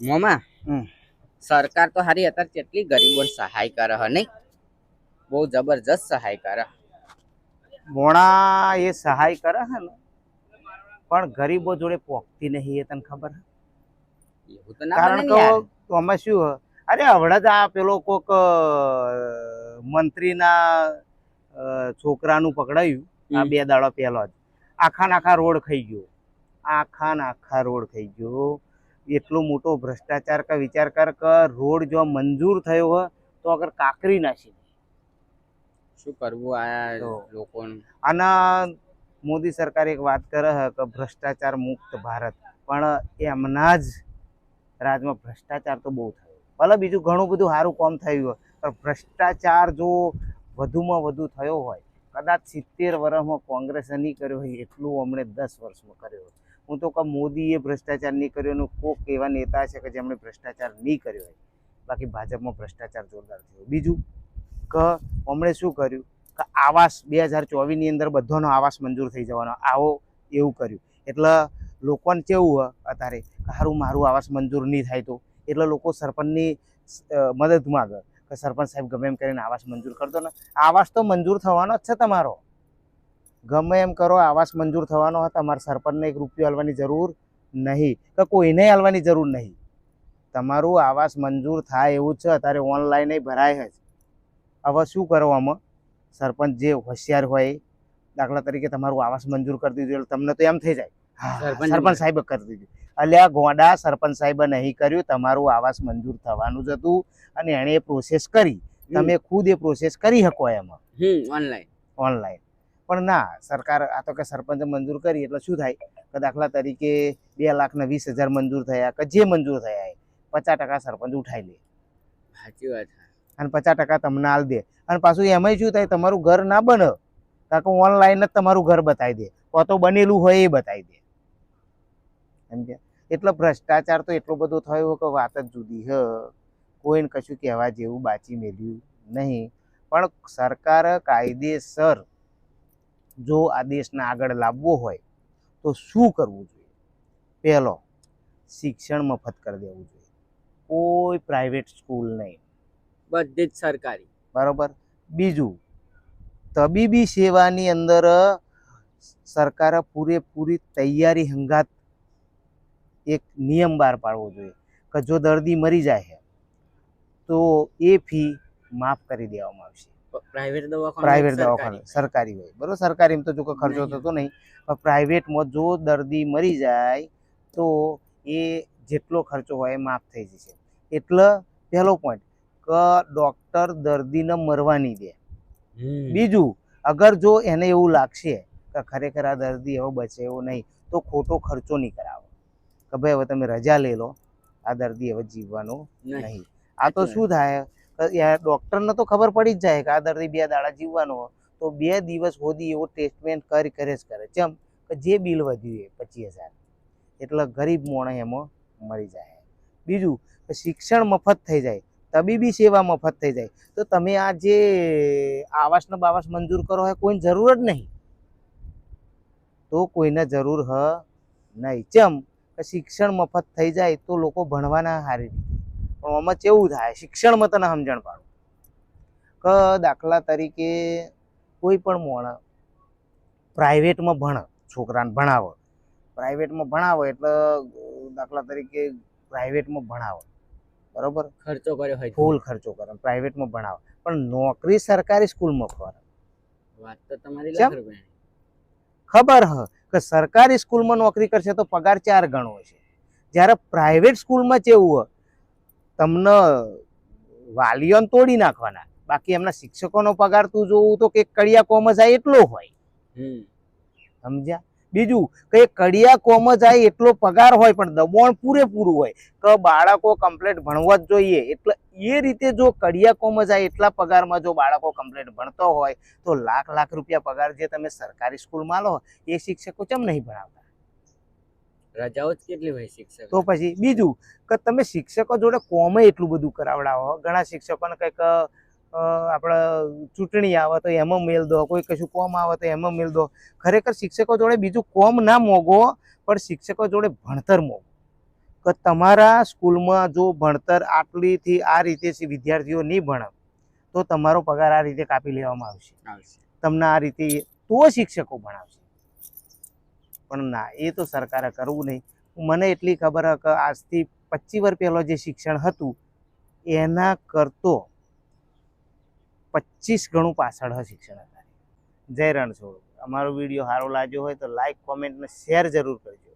મોમાં હમ. સરકાર તો હારી અત્યારે કેટલી ગરીબોને સહાય કરે હ નહીં, બહુ જબરજસ્ત સહાય કરે. મોણા એ સહાય કરે હે ને, પણ ગરીબો જોડે પોગતી નહીં, એ તને ખબર હે? એવું તો ના બને કારણ ને કે યાર. આમાં શું હે, અરે હવડે જ આ પેલો કોક મંત્રીના છોકરાનું પકડાયું આ 2 દાડા પહેલા જ. આખા ને આખા રોડ ખાઈ ગયો, આખા ને આખા રોડ ખાઈ ગયો. એટલો મોટો ભ્રષ્ટાચાર કે વિચાર કર કે રોડ જો મંજૂર થયો હોય તો અગર કાકરી નાખી. શું કરવું આ તો લોકોને. આના મોદી સરકાર એક વાત કરે છે કે ભ્રષ્ટાચાર મુક્ત ભારત, પણ એમના જ રાજમાં ભ્રષ્ટાચાર તો બહુ થયો. ભલે બીજું ઘણું બધું સારું કામ થયું હોય, પણ ભ્રષ્ટાચાર જો વધુમાં વધુ થયો હોય, કદાચ 70 વર્ષમાં કોંગ્રેસે નહીં કર્યો હોય એટલું હમણે 10 વર્ષમાં કર્યો હોય. હું તો કહું મોદીએ ભ્રષ્ટાચાર નહીં કર્યો અને કોક એવા નેતા છે કે જેમણે ભ્રષ્ટાચાર નહીં કર્યો હોય. બાકી ભાજપમાં ભ્રષ્ટાચાર જોરદાર થયો. બીજું કે હમણે શું કર્યું કે આવાસ 2024ની અંદર બધાનો આવાસ મંજૂર થઈ જવાનો આવો એવું કર્યું. એટલે લોકોને કેવું હોય અત્યારે સારું મારું આવાસ મંજૂર નહીં થાય તો એટલે લોકો સરપંચની મદદ માગે કે સરપંચ સાહેબ ગમે એમ કરીને આવાસ મંજૂર કરતો ને. આવાસ તો મંજૂર થવાનો જ છે તમારો, ગમે એમ કરો આવાસ મંજૂર થવાનો હોય. તમારે સરપંચને 1 રૂપિયો હાલવાની જરૂર નહીં કે કોઈને હાલવાની જરૂર નહીં. તમારું આવાસ મંજૂર થાય એવું છે. અત્યારે ઓનલાઈન ભરાય છે. હવે શું કરવામાં સરપંચ જે હોશિયાર હોય, દાખલા તરીકે તમારું આવાસ મંજૂર કરી દીધું એટલે તમને તો એમ થઈ જાય સરપંચ સાહેબ કરી દીધું. અલ્યા ગોડા, સરપંચ સાહેબે નહીં કર્યું, તમારું આવાસ મંજૂર થવાનું જ હતું અને એણે એ પ્રોસેસ કરી. તમે ખુદ એ પ્રોસેસ કરી શકો એમાં ઓનલાઈન. પણ ના, સરકાર આ તો કે સરપંચે મંજૂર કરી એટલે શું થાય કે દાખલા તરીકે 2,20,000 મંજૂર થયા કે જે મંજૂર થયા એ 50% સરપંચ ઉઠાઈ લે. સાચી વાત. અને 50% તમને આલ દે. અને પાછું એમાંય શું થાય, તમારું ઘર ના બને કારણ કે ઓનલાઈન જ તમારું ઘર બતાવી દે, તો તો બનેલું હોય એ બતાવી દે. સમજ્યા? એટલે ભ્રષ્ટાચાર તો એટલો બધો થયો કે વાત જ જુદી હ. કોઈને કશું કહેવા જેવું બાચી મેલ્યું નહીં. પણ સરકારે કાયદેસર જો આ દેશને આગળ લાવવો હોય તો શું કરવું જોઈએ? પહેલો, શિક્ષણ મફત કરી દેવું જોઈએ. કોઈ પ્રાઇવેટ સ્કૂલ નહીં, બધી જ સરકારી. બરોબર. બીજું, તબીબી સેવાની અંદર સરકારે પૂરેપૂરી તૈયારી હંગાત એક નિયમ બહાર પાડવો જોઈએ કે જો દર્દી મરી જાય તો એ ફી માફ કરી દેવામાં આવશે. પ્રાઇવેટ દવાખાનું સરકારી હોય, બરોબર. સરકારીમાં તો જો કે ખર્ચો થતો નહીં, પણ પ્રાઇવેટમાં જો દર્દી મરી જાય તો એ જેટલો ખર્ચો હોય એ માફ થઈ જશે. એટલે પહેલો પોઈન્ટ કે ડૉક્ટર દર્દીને મરવા નહીં દે. બીજું, અગર જો એને એવું લાગશે કે ખરેખર આ દર્દી એવો બચે એવો નહીં તો ખોટો ખર્ચો નહીં કરાવો કે ભાઈ હવે તમે રજા લઈ લો, આ દર્દી હવે જીવવાનો નહીં. આ તો શું થાય, ડૉક્ટરને તો ખબર પડી જ જાય કે આ દર્દી 2 દાડા જીવવાનો હોય તો 2 દિવસ સુધી એવો ટ્રીટમેન્ટ કરે જ કરે. જેમ કે જે બિલ વધ્યું એ 25,000, એટલે ગરીબ માણસ એમાં મરી જાય. બીજું કે શિક્ષણ મફત થઈ જાય, તબીબી સેવા મફત થઈ જાય. તો તમે આ જે આવાસને બાવાસ મંજૂર કરો હોય કોઈને જરૂર જ નહીં, તો કોઈને જરૂર હ નહીં. કેમ કે શિક્ષણ મફત થઈ જાય તો લોકો ભણવાના સારી રીતે. પણ આમાં કેવું થાય, શિક્ષણમાં તને સમજણ પાડું કે દાખલા તરીકે કોઈ પણ માણસ પ્રાઇવેટમાં ભણે, છોકરાને ભણાવે, પ્રાઇવેટમાં ભણાવે એટલે દાખલા તરીકે પ્રાઇવેટમાં ભણાવે, બરોબર, ખર્ચો કર્યો હોય, ફૂલ ખર્ચો કરે, પ્રાઇવેટમાં ભણાવે, પણ નોકરી સરકારી સ્કૂલમાં કરે. વાત તો તમારી ખબર હ કે સરકારી સ્કૂલમાં નોકરી કરશે તો પગાર 4 ગણો છે. જ્યારે પ્રાઇવેટ સ્કૂલમાં કેવું હોય, તમને વાલીઓને તોડી નાખવાના, બાકી એમના શિક્ષકોનો પગાર તું જોવું તો કે કડિયા કોમ જાય એટલો હોય. સમજ્યા? બીજું કે કડિયા કોમ જાય એટલો પગાર હોય પણ દબાણ પૂરેપૂરું હોય કે બાળકો કમ્પ્લીટ ભણવા જ જોઈએ. એટલે એ રીતે જો કડિયા કોમ જાય એટલા પગારમાં જો બાળકો કમ્પ્લીટ ભણતો હોય તો લાખ રૂપિયા પગાર જે તમે સરકારી સ્કૂલમાં લો એ શિક્ષકો કેમ નહીં ભણાવતા? રજાઓ જ કેટલી હોય શિક્ષક. તો પછી બીજું કે તમે શિક્ષકો જોડે કોમ એટલું બધું કરાવડાવો. ઘણા શિક્ષકોને કંઈક આપણે ચૂંટણી આવે તો એમાં મેલ દો, કોઈ કશું કોમ આવે તો એમાં મેલ દો. ખરેખર શિક્ષકો જોડે બીજું કોમ ના મોગો, પણ શિક્ષકો જોડે ભણતર મોગો કે તમારા સ્કૂલમાં જો ભણતર આટલીથી આ રીતે વિદ્યાર્થીઓ નહીં ભણે તો તમારો પગાર આ રીતે કાપી લેવામાં આવશે, તમને આ રીતે તો શિક્ષકો ભણાવશે. પણ ના, એ તો સરકારે કરવું નહીં. મને એટલી ખબર કે આજથી 25 વર્ષ પહેલાં જે શિક્ષણ હતું એના કરતો 25 ગણું પાછળ હ શિક્ષણ અત્યારે. જય રણછોડ. અમારો વિડીયો સારો લાગ્યો હોય તો લાઈક, કોમેન્ટ ને શેર જરૂર કરજો.